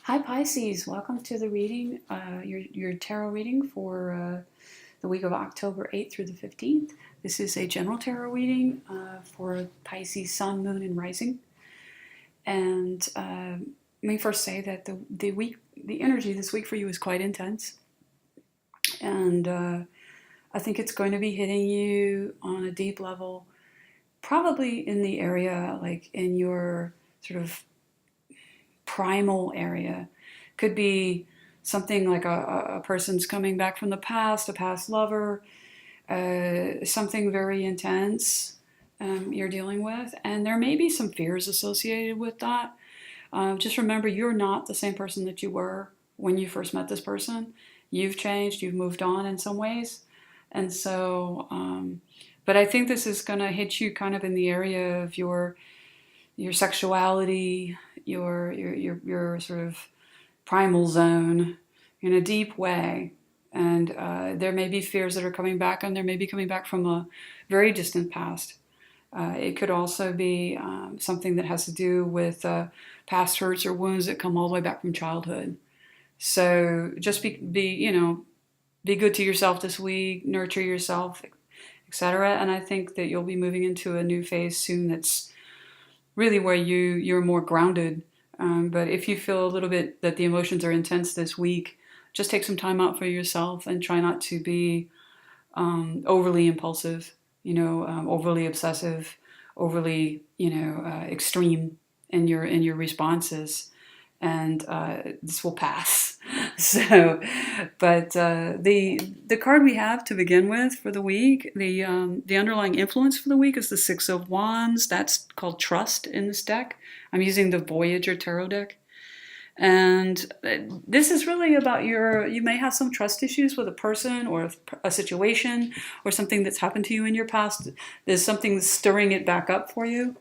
Hi Pisces, welcome to the reading, your tarot reading for the week of October 8th through the 15th. This is a general tarot reading for Pisces Sun, Moon, and Rising. And let me first say that the energy this week for you is quite intense. And I think it's going to be hitting you on a deep level, probably in the area, like in your sort of primal area. Could be something like a person's coming back from the past, a past lover, something very intense you're dealing with. And there may be some fears associated with that. Just remember, you're not the same person that you were when you first met this person. You've changed, you've moved on in some ways. And so, but I think this is going to hit you kind of in the area of your sexuality, your sort of primal zone in a deep way. And there may be fears that are coming back, and there may be coming back from a very distant past. It could also be something that has to do with past hurts or wounds that come all the way back from childhood. So just be good to yourself this week, nurture yourself, etc. And I think that you'll be moving into a new phase soon that's really where you're more grounded. But if you feel a little bit that the emotions are intense this week, just take some time out for yourself and try not to be overly impulsive, overly obsessive, overly, extreme in your responses. And this will pass. So, but the card we have to begin with for the week, the underlying influence for the week is the Six of Wands. That's called Trust in this deck. I'm using the Voyager Tarot deck. And this is really about you may have some trust issues with a person or a situation or something that's happened to you in your past. There's something stirring it back up for you.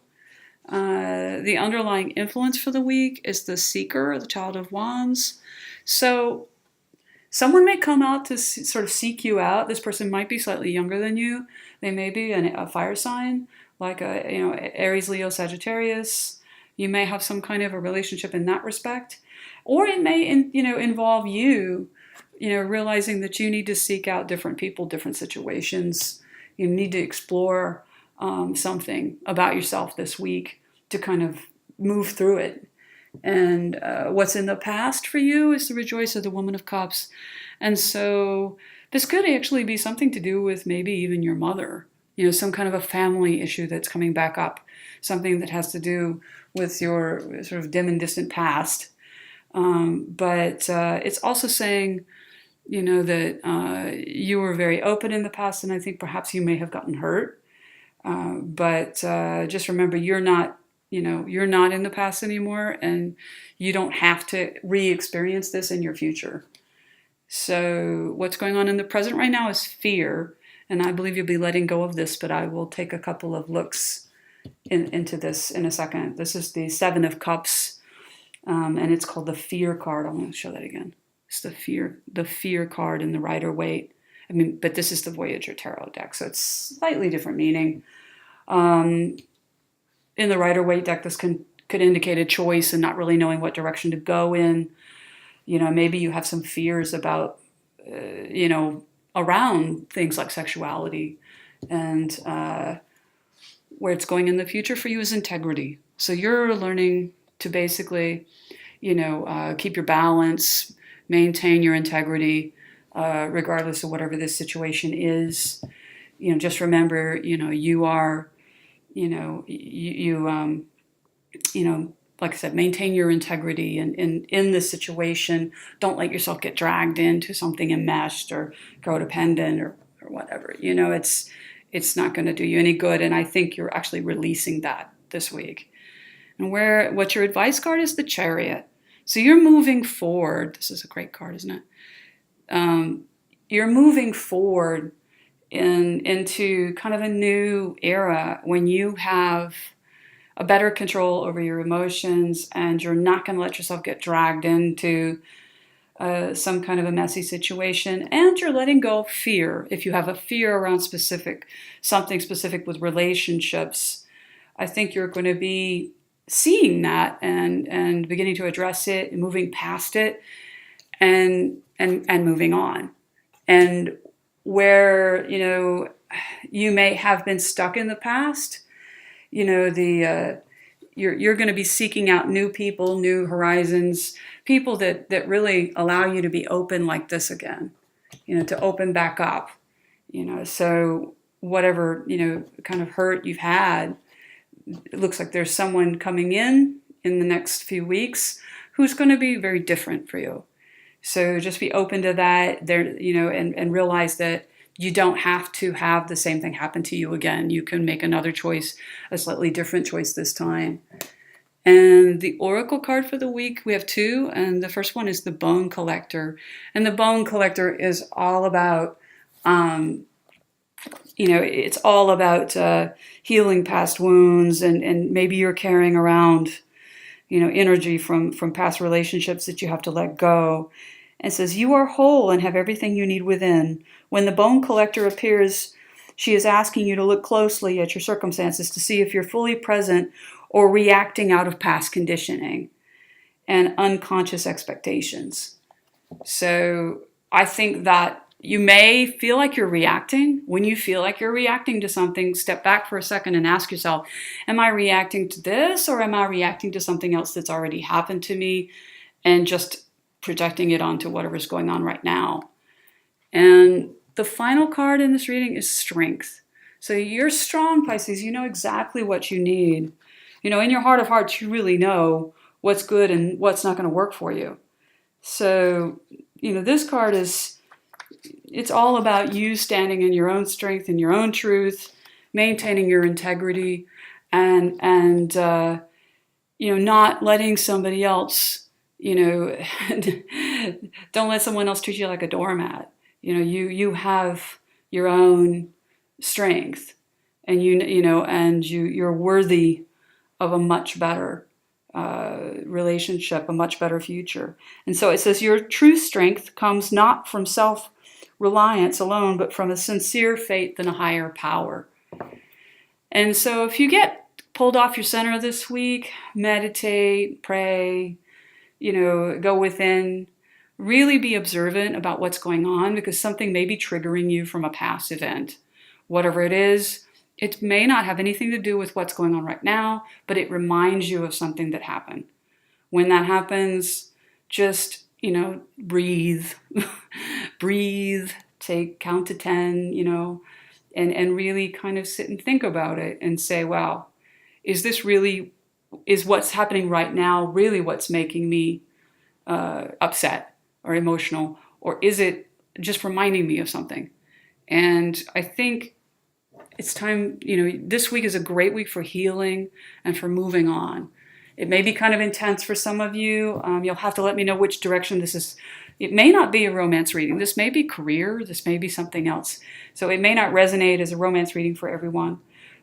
The underlying influence for the week is the Seeker, the Child of Wands. So someone may come out to sort of seek you out. This person might be slightly younger than you. They may be a fire sign, like Aries, Leo, Sagittarius. You may have some kind of a relationship in that respect. Or it may involve you realizing that you need to seek out different people, different situations. You need to explore something about yourself this week to kind of move through it. And what's in the past for you is the Rejoice of the Woman of Cups. And so this could actually be something to do with maybe even your mother, some kind of a family issue that's coming back up, something that has to do with your sort of dim and distant past. But it's also saying, that you were very open in the past, and I think perhaps you may have gotten hurt. But just remember, you're not in the past anymore, and you don't have to re-experience this in your future. So what's going on in the present right now is fear, and I believe you'll be letting go of this, but I will take a couple of looks into this in a second. This is the Seven of Cups, and it's called the Fear card. I'm going to show that again. It's the fear card in the Rider-Waite. But this is the Voyager Tarot deck, so it's slightly different meaning. In the Rider-Waite deck, this could indicate a choice and not really knowing what direction to go in. Maybe you have some fears about, around things like sexuality. And where it's going in the future for you is integrity. So you're learning to basically, keep your balance, maintain your integrity, regardless of whatever this situation is. Just remember, you are, like I said, maintain your integrity and in this situation. Don't let yourself get dragged into something enmeshed or codependent or whatever. It's not going to do you any good. And I think you're actually releasing that this week. And what your advice card is the Chariot. So you're moving forward. This is a great card, isn't it? You're moving forward into kind of a new era when you have a better control over your emotions, and you're not going to let yourself get dragged into some kind of a messy situation, and you're letting go of fear. If you have a fear around something specific with relationships, I think you're going to be seeing that and beginning to address it and moving past it and moving on. And where, you may have been stuck in the past, you're going to be seeking out new people, new horizons, people that really allow you to be open like this again, to open back up, so whatever, kind of hurt you've had, it looks like there's someone coming in the next few weeks who's going to be very different for you. So just be open to that there, and realize that you don't have to have the same thing happen to you again. You can make another choice, a slightly different choice this time. And the oracle card for the week, we have two, and the first one is the Bone Collector. And the Bone Collector is all about, it's all about healing past wounds, and maybe you're carrying around, energy from past relationships that you have to let go. And says, you are whole and have everything you need within. When the Bone Collector appears, she is asking you to look closely at your circumstances to see if you're fully present or reacting out of past conditioning and unconscious expectations. So I think that you may feel like you're reacting. When you feel like you're reacting to something, step back for a second and ask yourself, am I reacting to this, or am I reacting to something else that's already happened to me, and just projecting it onto whatever's going on right now. And the final card in this reading is Strength. So you're strong, Pisces. You know exactly what you need. In your heart of hearts, you really know what's good and what's not going to work for you. So, this card it's all about you standing in your own strength and your own truth, maintaining your integrity, and not letting somebody else, don't let someone else treat you like a doormat. You have your own strength, and you're worthy of a much better relationship, a much better future. And so it says your true strength comes not from self-reliance alone, but from a sincere faith in a higher power. And so if you get pulled off your center this week, meditate, pray, go within, really be observant about what's going on, because something may be triggering you from a past event. Whatever it is, it may not have anything to do with what's going on right now, but it reminds you of something that happened. When that happens, just, breathe, breathe, count to 10, and really kind of sit and think about it and say, wow, is what's happening right now really what's making me upset or emotional, or is it just reminding me of something? And I think it's time, this week is a great week for healing and for moving on. It may be kind of intense for some of you. You'll have to let me know which direction this is. It may not be a romance reading. This may be career. This may be something else. So it may not resonate as a romance reading for everyone.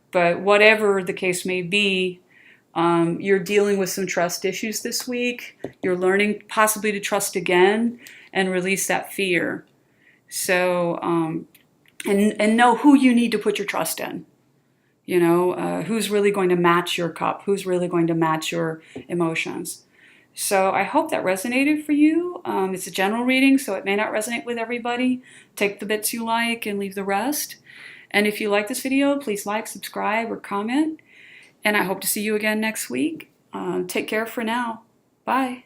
But whatever the case may be, you're dealing with some trust issues this week. You're learning possibly to trust again and release that fear. So, and know who you need to put your trust in. Who's really going to match your cup? Who's really going to match your emotions? So I hope that resonated for you. It's a general reading, so it may not resonate with everybody. Take the bits you like and leave the rest. And if you like this video, please like, subscribe, or comment. And I hope to see you again next week. Take care for now. Bye.